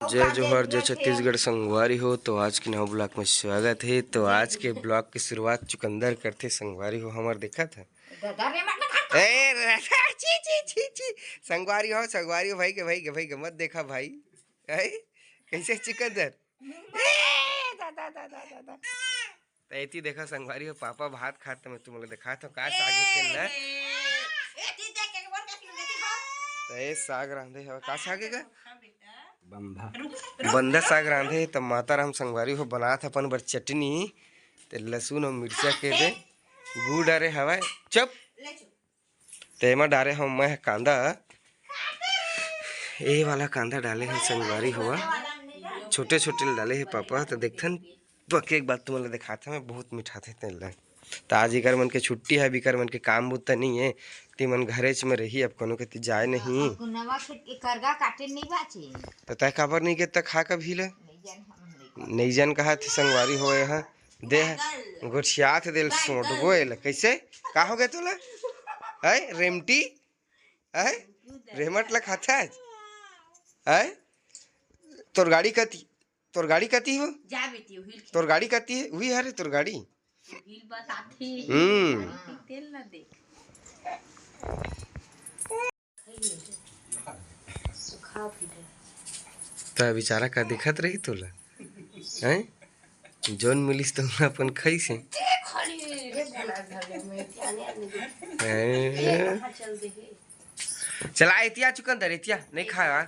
जय जोहर जय छत्तीसगढ़ संगवारी हो। तो आज के नवा ब्लॉग में स्वागत है। तो आज के ब्लॉग की शुरुआत चुकंदर करते संगवारी हो। हमार देखा था ची ची ची ची संगवारी हो भाई के मत देखा भाई है कैसे चुकंदर तो ऐती देखा संगवारी हो पापा भात खाता मैं तुम लोग देखा था का साग के ना तो ये साग रांधे हो का साग का बंदा साग रांधे तब माता राम संगवारी हो बनात अपन बर चटनी ते लहसुन और मिर्चा के दे गुड़ डारे हवा चप तेमा डारे हम मैं कांदा ये वाला कांदा डाले हैं संगवारी हुआ छोटे छोटे डाले हैं पापा तो देखथन तो एक बात तुम्हारे दिखा था मैं बहुत मीठा थे तेल तो आज इकर मन के छुट्टी है बिकर मन के काम बुत नहीं है ती मन घरेच में रही अब कोनो के जाए नहीं तो तय काबर नहीं के खा कभी ले नहीं जन कहा थी संगवारी हो यहाँ दे गुड़ियात दिल सोट गोयल कैसे का हो गए तोला है रेमटी है रेमट ला खाता है तोर गाड़ी कती हो तोर गाड़ी कती है वही हरे तोर गाड़ी तो बेचारा का दिखत रही तोला हैं जोन मिलिस तो अपन खाई से चला एतिया चुकंदर एतिया नहीं खाया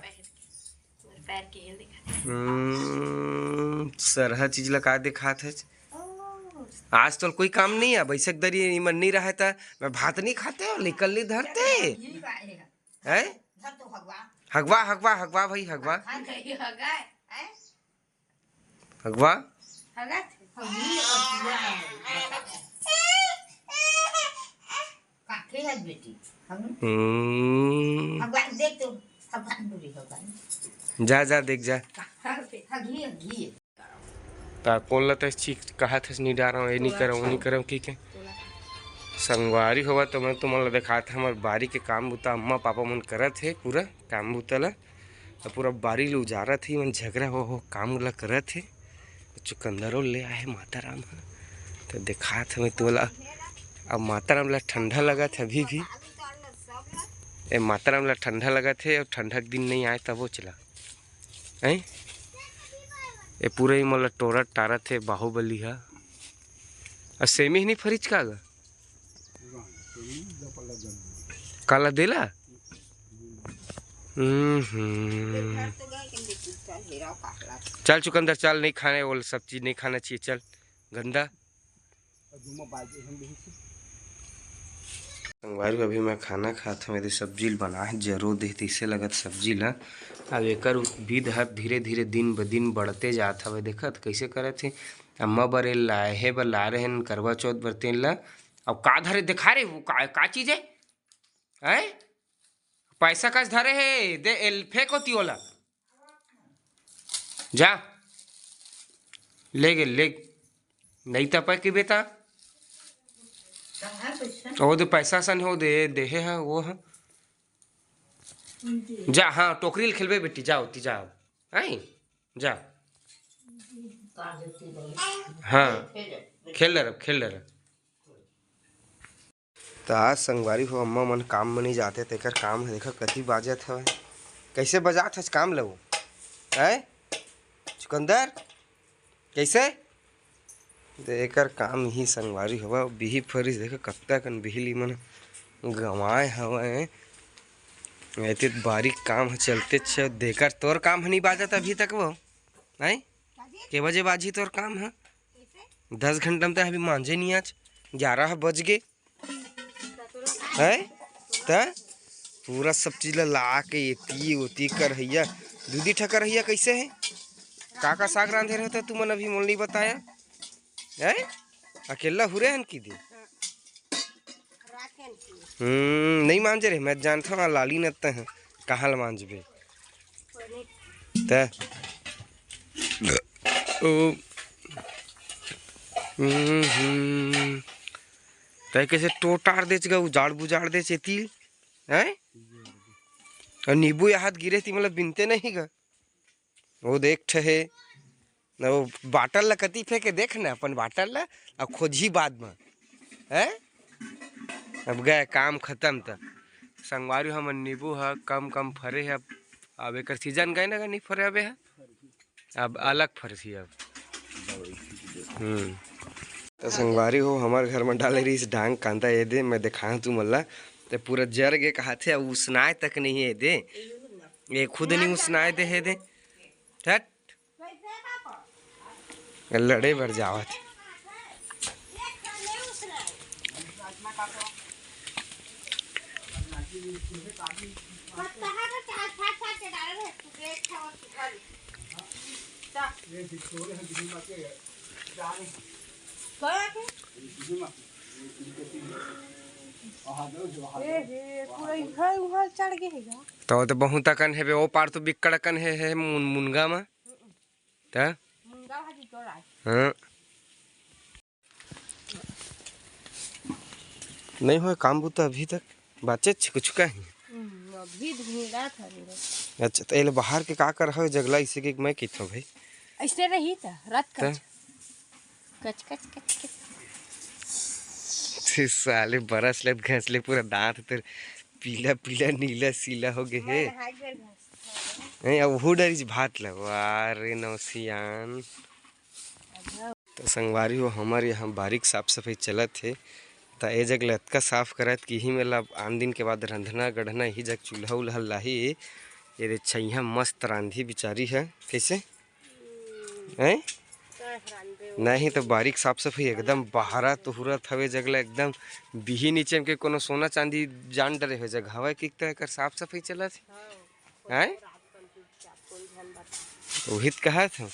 सरहा चीज लगा दिखा थे आज तो कोई काम नहीं है बैसक दरी मन नहीं रहा था मैं भात नहीं खाते निकल नहीं धरते है हगवा हगवा हगवा भाई हगवा हगवा जा जा देख जा कौन लता चीख कहा था नहीं डारा ये नहीं करो वो नहीं करो की के संगवारी हुआ तो मैं तुम देखा था हमारे बारी के काम बुता अम्मा पापा मन करत है पूरा काम बुता ला तो पूरा बारी ले उजारा थी मन झगड़ा हो काम ला करत है चुकंदरों ले आए माता राम तो देखा था मैं तुला अब माता राम ला ठंडा लगा था अभी भी माता राम ला ठंडा लगा थे और ठंडा दिन नहीं आए तब वो चला है ये पूरे ही मतलब टोरा टारा थे बाहुबली है और सेमी ही नहीं फरिज का गा काला देला चल चुकंदर चल नहीं खाने वो सब चीज नहीं खाना चाहिए चल गंदा संगवारी अभी मैं खाना खाता मेरी सब्जी बना है जरूर देती इससे लगत सब्जी ला अब एक विध है धीरे धीरे दिन ब दिन बढ़ते जात हवे देखत कैसे करे थे अम्मा बरे लाहे बर ला रहे हैं करवा चौथ बर तेल ला अब का धरे दिखा रे वो का चीज है पैसा का धरे है दे फेंक होती ओला जा ले गे ले नहीं तपा के बेटा वो दे पैसा सन हो दे देहे है वो है जा हाँ टोकरी खेलबे बेटी जाओ ती जाओ है जा हाँ खेल रहा तो आज संगवारी हो अम्मा मन काम में नहीं जाते तेकर काम है देखा कति बाजत है कैसे बजात है काम लो है चुकंदर कैसे देकर काम ही संगवारी हवा बिही फरिस देखा कत्ता कन बिहली मन गंवाए हवे ऐते बारीक काम चलते देकर तोर काम है नहीं बाजत अभी तक वो है के बजे बाजी तोर काम है 10 घंटा में तो अभी मांझे नहीं आज 11 बज गए है तो पूरा सब चीज ला के एती ओती कर हैया दूधी ठकर हैया कैसे है का साग रांधे रहता तू मन अभी मोल नहीं बताया है अकेला हुरे हन की दी नहीं मांझे रे मैं जानता हूँ लाली नत्ता है कहाँ मांझबे तय कैसे टोटार दे उजाड़ बुजाड़ दे चेती है और नींबू हाथ गिरे थी मतलब बिनते नहीं गा वो देख ठहे न वो बाटल ला कति फेंके देख न अपन बाटल ला अब खोजी बाद में है। अब गए काम खत्म त संगवारी हमन नींबू है कम कम फरे है। अब एक सीजन गए ना नहीं फरे अबे है अब अलग फरसी अब। तो संगवारी हो हमारे घर में डाले रही इस डांग कांदा ये दे मैं दिखाया तू मल्ला तो पूरा जर गे कहा थे अब उसनाए तक नहीं है दे ये खुद नहीं उसनाए दे है दे हट लड़े भर जावा थे। तो बहुत कन है वो पार तो बिकड़ कन है मुनगा में ता हाँ नहीं हो काम बुता अभी तक बाचे कुछ का ही अभी धुला था रे। अच्छा तो ये बाहर के का कर है जगला इसे के मैं किथो भाई ऐसे रही था रात कच कच कच कच कच साले बरस ले घसले पूरा दांत तेरे पीला पीला नीला सीला हो गए है नहीं अब वो डरी भात लगवा रे नौसियान। तो संगवारी हो हमारे यहाँ बारीक साफ सफाई चलत है तो ये जग लतका साफ करत कि ही मतलब आन दिन के बाद रंधना गढ़ना ही जग चूल्हा उल्हा लाही ये छैया मस्त रांधी बिचारी है कैसे हैं नहीं तो बारीक साफ सफाई एकदम बहारा तुहरत हवे जगला एकदम बिही नीचे के कोनो सोना चांदी जान डरे हो जगह हवा कि कर साफ सफाई चलत है वही तो कहा था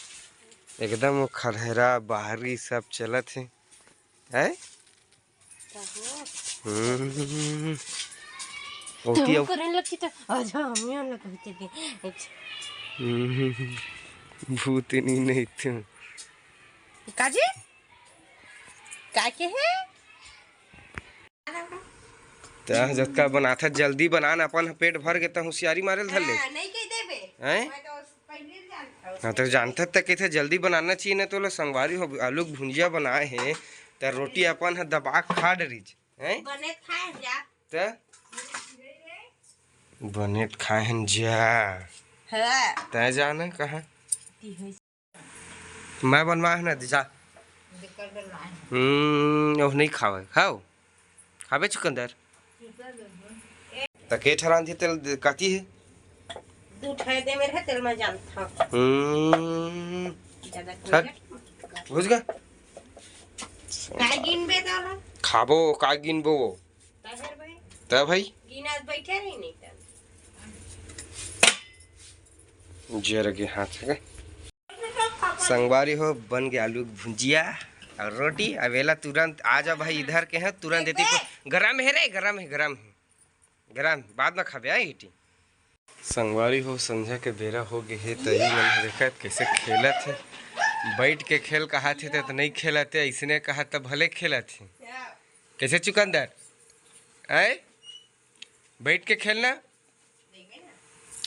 एकदम खरहरा बाहरी सब चलत है हैं तो करने लगती तो अच्छा हम यहाँ ना कहते थे भूतनी नहीं थे काजी का के है ता जत्का बनाथा जल्दी बनाना अपन पेट भर के त होशियारी मारे धर ले नहीं कह देबे हैं मैं तो पहले जानता हाँ तो जानता तक कैसे जल्दी बनाना चाहिए ना तो लो संगवारी हो आलू भुंजिया बनाए हैं तो रोटी अपन है दबा खा डरीज हैं बने खाए जा तो बने खाए हैं जा है तय जाना कहाँ मैं बनवा है ना जा नहीं खावे खाओ खावे चुकंदर तके ठरान थी तेल काती है तू ठहर दे मेरे तेल में जानता ज्यादा बुझ गा काय गिनबे दाला खाबो का गिनबो तहर भाई त भाई गिनास बैठे रही नहीं जर के हाथ है संगवारी हो बन गया आलू भुंजिया और रोटी अवेला तुरंत आ जा भाई इधर के हैं तुरंत देती गरम है रे गरम है गरम है गरम बाद में खाबे आई संगवारी हो संध्या के बेरा हो गए है तही मन देखा कैसे खेलत है बैठ के खेल कहा थे तो नहीं खेलते इसने कहा तो भले खेलत है कैसे चुकंदर है बैठ के खेलना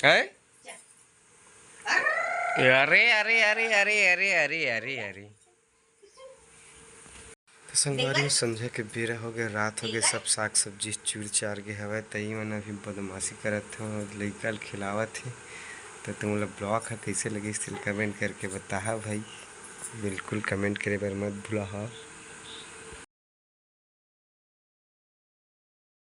है अरे अरे अरे अरे अरे अरे अरे अरे तो संगवारी संध्या के बेरा हो गए रात हो गए सब साग सब्जी चूर चार के हवा तई मन अभी बदमाशी करत हो लइका खिलावत है। तो तुम लोग ब्लॉग है कैसे लगे इस कमेंट करके बता भाई बिल्कुल कमेंट करे बार मत भूला।